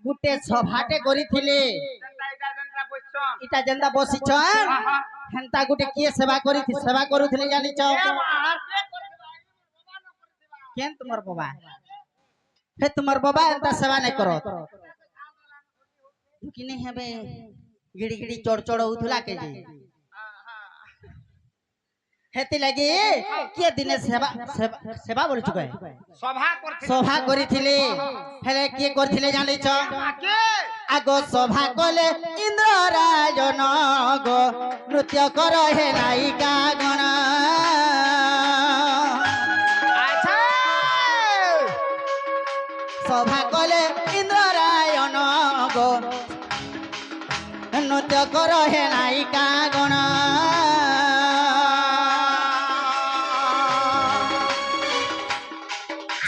गुटे सभाटे करिथिले इटा जेंदा बसिछन हेंता गुटे किए सेवा करुथिले जानिछ केन तुमर बाबा हे तुमर बाबा एंता सेवा नै करत किने हेबे गिड़ी गिड़ी चोड़ चोड़ उथला के जी हेती लगी किए दिने सेवा सेवा बोल चुके सभा करिथिले हेले किए करथिले जानिछ आगो सभा कले इंद्र राजन गो नृत्य कर हे नायिका गण सभा कले इंद्र रायन गो नृत्य कर हे नायिका गण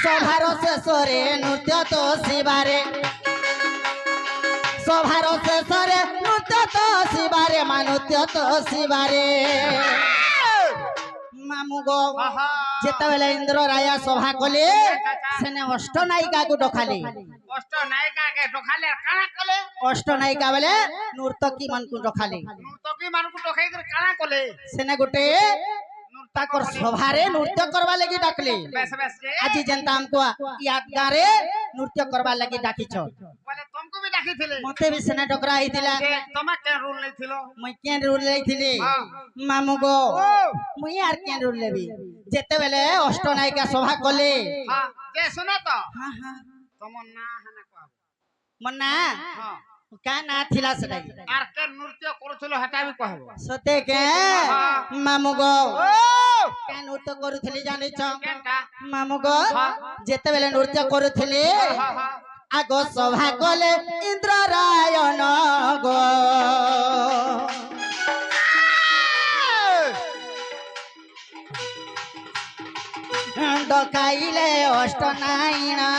सभार शेषरे नृत्य तो शिवारे सभार शेषरे नृत्य तो शिवारे नृत्य तो शिवारे मामू गो जेते बेले इंद्र राया सभा कले सेने अष्ट नायिका को डखाले अष्ट नायिका बेले नर्तकी मान को डखाले सेने गोटे ताकर सभारे नृत्य करवा लगी डाकले आज जनता हमको यादगारे नृत्य करवा लगी डाकी छ बोले तुमको भी डाकी थिले मते भी सेना डकरा हितिला तमा के रूल नै थिलो मैं के रूल नै थिले मामू गो मुई यार के रूल लेबी जेते बेले अष्ट नायिका सभा कले हां जे सुनो तो हां हां तमन ना हना कहब मन्ना हां का ना थिला सदाई आर के नृत्य करूथलो हटा भी कहबो सते के मामू गो का नृत्य करूथली जानि छ केनका मामू गो जेते बेले नृत्य करूथली आगो सभा कले इंद्र रायन गो डकाइले अष्ट नायिना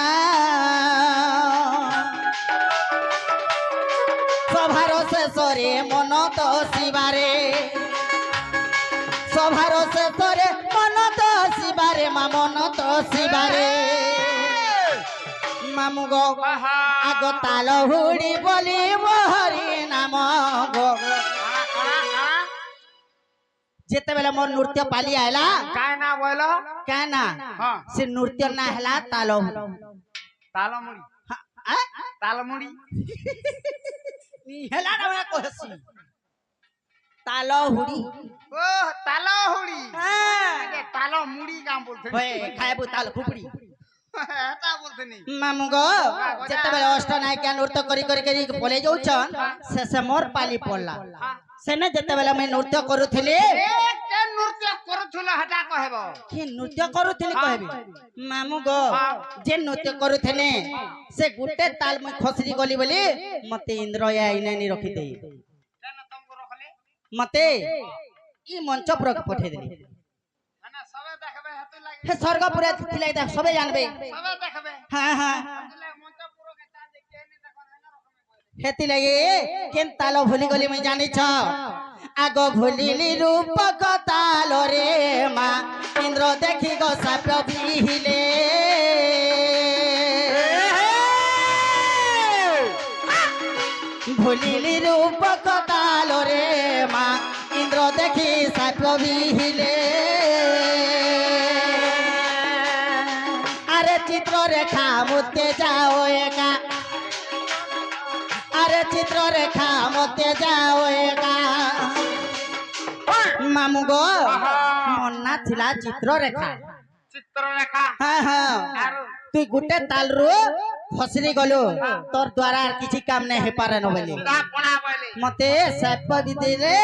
सभार शेषरे मन तो शिवारे सभार शेषरे मन तो शिवारे मन तो शिवारे मामू गो आगो ताल हुड़ी बोली हरि नाम गो जेते बेले मोर नृत्य पाली आयला काय ना बोलो काय ना से नृत्य ना हला ताल तालमुड़ी तालमुड़ी हेला ना कहसी तालो हुड़ी ओ तालो हुड़ी हां तालो मुड़ी काम बोलथे ओए खायबो ताल खुपड़ी एटा बोलथे नी मामू गो जेते बेले अष्ट नायिका नृत्य करी करी करी बोले जाउछन से मोर पाली पड़ला सेने जेते बेले मैं नृत्य करूथिले के नृत्य करूथुला हटा कहबो के नृत्य करूथिले कहबी मामू गो जे नृत्य करूथने से गुटे ताल मैं खसरी गली बोली मते इंद्र या इनानी रखी दे केन तुमको रखले मते ई मंच पर पठे देली ना सबे देखबे हेतु लागे हे स्वर्ग पूरा थिलाई दा सबे जानबे सबे देखबे हां हां मंच पुरो के ताल दे केनी देखन ना रखमे हेति लागे केन ताल भूली गली मैं जानि छ आगो भूलिली रूप को ताल रे मा इंद्र देखि गो साप बिहिले भूलिली रूप को ताल रे मा इंद्र देखि साप बिहिले अरे चित्र रेखा मुते जाओ एका अरे चित्र रेखा मुते जाओ एका मामू गो मन्ना थिला चित्र रेखा हां हां तू गुटे ताल रो फसरी गलो तोर द्वारा किछि काम नै हे पारे न बोली मते साप बिदेले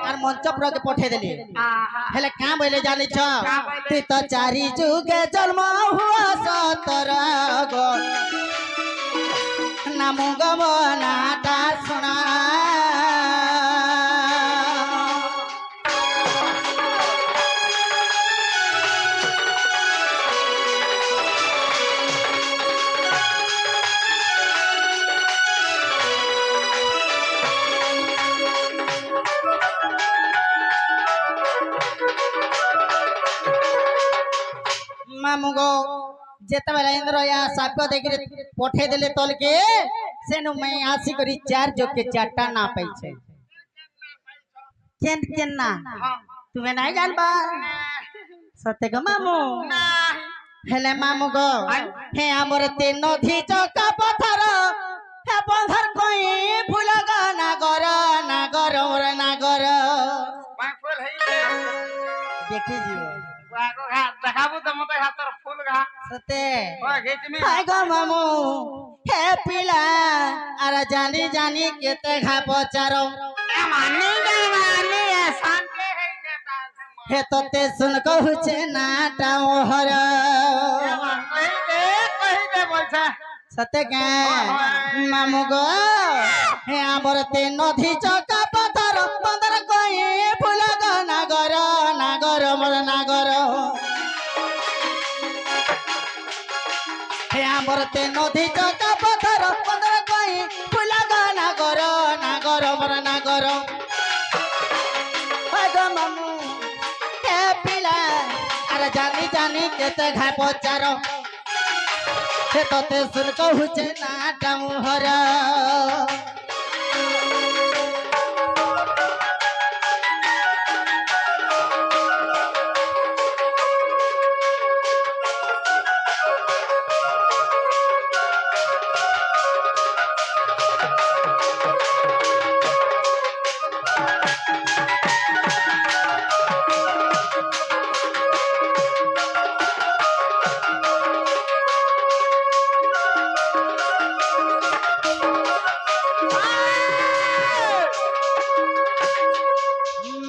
आर मंच पर के पठे देली हेले का बोले जानि छ तू तो चारि जुगे जन्म हुआ सतर गो नाम गवना ता सुना मामू गो जेते बेला इंद्र या साप देख पठे देले तल के सेनु मैं आसी करी चार जो के चारटा ना पाई छे केन केन ना तुम्हें नहीं जानबा सत्य ग मामू हेले मामू गो हे हमर ते नदी चका पथर हे बंधर कोई फूल गा नागर नागर मोर नागर फूल है देखी जीव वागो घा देखाबो त मते हातर फूल घा सते ओ घेच में हाय गो मामू हे पिला अरे जानी जानी केते घा पचारो मानी शांति है जेता हे तते सुन कहू छे नाटा ओहर कहि दे बोलछा सते के मामू गो हे हमर ते नदी चका पथर बंदर कोई फूल गा नागर नागर मोर नागर हे हमर ते नदी चका पथर बंदर कोई फूल गा नागर नागर मोर नागर हाय गो मामू हे पिला अरे जानी जानी केते घा पचारो हे तते सुन कहू छे नाटा मोहर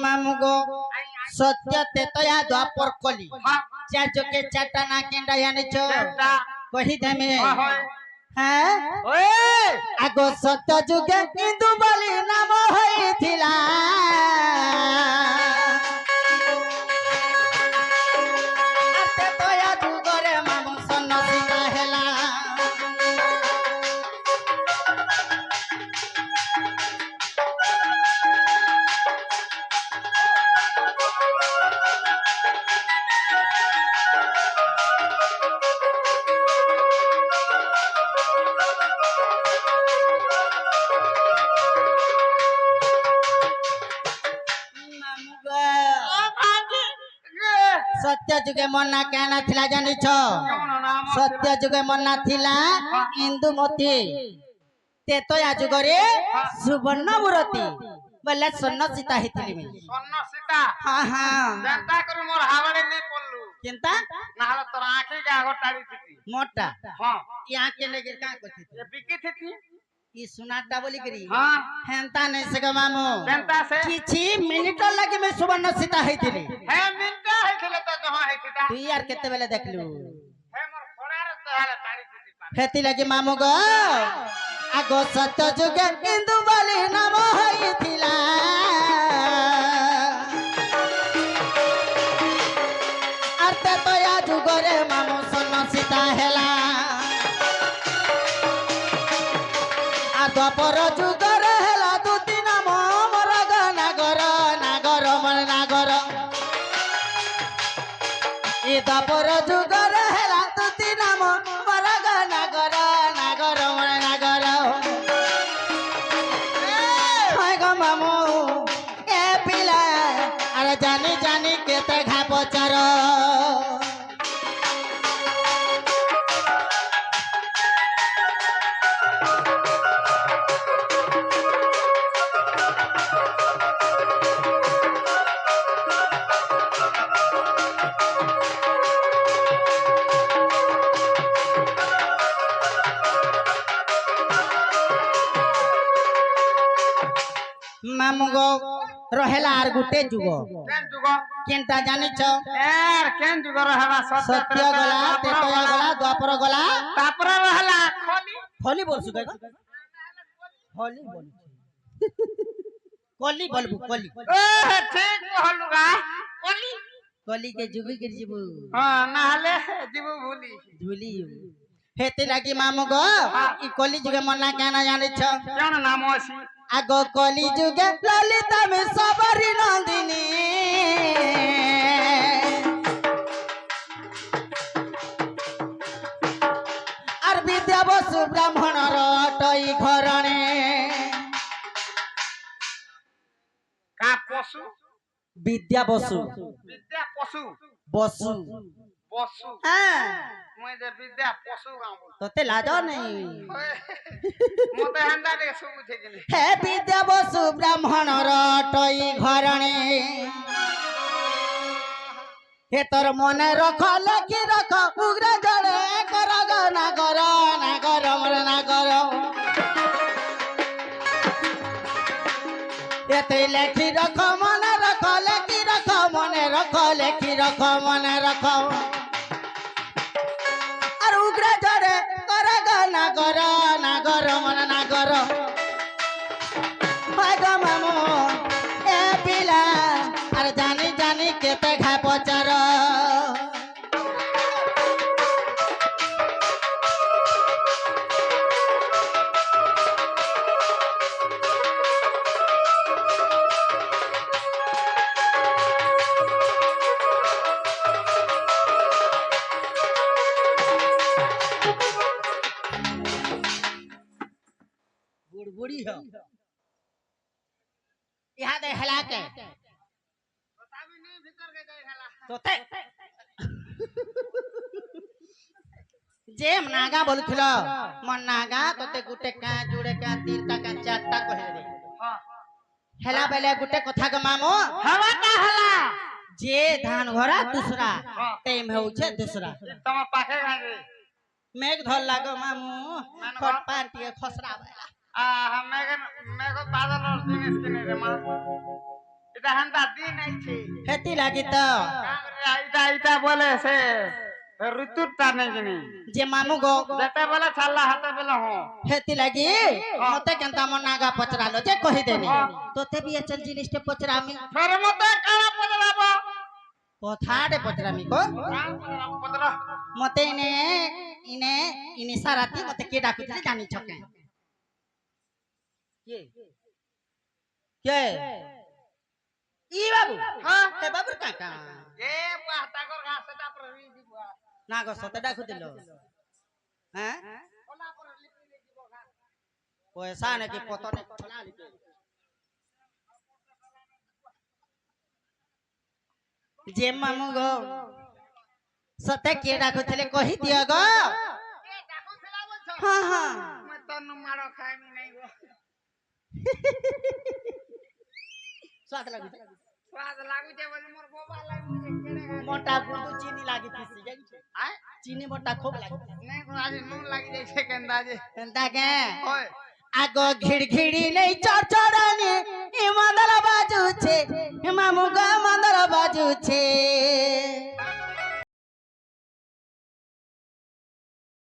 मामू गो सत्य ते तया द्वापर कली चार जोके चारटा ना केंडा यानी छो कहि दे में हैं ओए आगो सत्य जुगे इंदु बलि नाम होइथिला आते तया जुगरे मामू सन्नसिता हेला सत्य जुगे मन्ना कहना थिला जानी छो सत्य जुगे मन्ना थिला इंदुमती ते तो या जुगरे सुवर्ण मूर्ति बोले सन्न सीता हितली में सन्न सीता हां हां जनता करू मोर हावड़े नहीं पल्लू केनता नाहले तोर आंखी का गोटाड़ी थी मोटा हां यहाँ के लेके का करती ये बिकी थी ई सुनाटा बोली करी हां हेंता नहीं सके मामू जनता से किछि मिनिट लगे में सुवर्ण सीता हितली है मिनटा है खेले तो जहां है सीता तू यार केते बेले देखलू है मोर फोड़ार तो हाले ताड़ी थी हेती लगे मामू गो आगो सत्य जुगे इंदु बलि नाम होइथिला अर्ते तया जुगरे मामू सन्न सीता हेला आ द्वापर जुगरे हेला दुती नाम मोर गा नागर नागर मोर नागर ई द्वापर जुगरे हेला दुती नाम मोर गा नागर नागर मोर नागर हाय गो मामू ए पिला अरे जानी जानी केते घा पचारो मामू गो रहेला आर गुटे जुगो केन जुगो केनटा जानि छ यार केन जुगो रहला सत्य गला तेतया गला द्वापर गला तापर रहला खोली होली बोल सुके होली बोल कोली बोलबू कोली ओ ठीक कहलुगा कोली कोली के जुबी के जीबू हां नाले जीबू भूली झूली हेते लागी मामू गो ई कोली जुगे मन्ना कहना जानि छ केन नाम अछि आगो कोली जुगे ललिता में सबरी नंदिनी আর বিদ্যা বসু ব্রাহ্মণর অটই ঘরণে কা পশু বিদ্যা বসু বিদ্যা পশু বসু পশু হ্যাঁ মই যে বিদ্যা পশু গাঁও বল তোতে লাজ নেই মতে হান্ডা রে সবু থেকে নে হে বিদ্যা বসু ব্রাহ্মণর অটই ঘরণে হে তোর মনে রখ লেখি রখ উগ্র জড়ে কর গো না কর না কর মরে না কর এতে লেখি রখ মনে রখ লেখি রখ মনে রখ লেখি রখ মনে রখ আর উগ্র জড়ে কর গো না কর না কর মরে না কর হয় গো মামু এ পিলা আর জানি জানি কেতে খায় পচার बुढ़बुड़ी हो यहाँ दे हला के তথাপি নি ভিতর কে যাই খেলা তোতে যে নাগা বলছিল মন নাগা তোতে গুটে কা জুড়ে কা তিনটা কা চারটা কহে রে হ্যাঁ হেলা বেলে গুটে কথা গ মামু হওয়া কা হলা যে ধান ঘরা दूसरा टेम होउछे दूसरा তোমার পাখে গাঁরে मेघ धर लागो मामू फट पांटिए खसरा बेला মেঘ বাদলর জিনিস কিনে রে মা এটা হান্ডা দিন আইছে हेती लागी तो এটা এটা বলে সে ঋতুটা নেই কিনি जे मामू गो যেতে বলে ছাল্লা হাতে বলে হ हेती लागी मते केनता मन नागा पचरालो जे कहि देनी तोते भी अचल जिनिसटे पचरामी ফের মতে কারা পজলাব कोथाडे पचरामी को পজলা मते इने इने साराती मते के डाकुतले जानी छके के ई बाबू हां हे बाबू काका এ বাহতা কর ঘাসটা পর রি দিবা ना गो सते डाकुतिलो हैं ওলা পর লিপি দিব ঘাস पैसा ने कि पतने खोला लिखे जे मामू गो सते के डाकुतले कहि दियो गो এ ডাকু খেলা বলছ हां हां মই তনু মারো খাইমি নাই গো स्वाद लागु স্বাদ লাগুছে বলে মোর বোবা লাগুছে কেড়ে मोटा गुंडू चीनी लागी थी जाई छे আয় चीनी मोटा खूब लागी নাই গো আজ নুন লাগি যাইছে কেন্দা যে एंता के ওই आगो घिड़घिड़ी नहीं चढ़ चढ़ानी ई मंदर बाजू छे मामू गो मंदर बाजू छे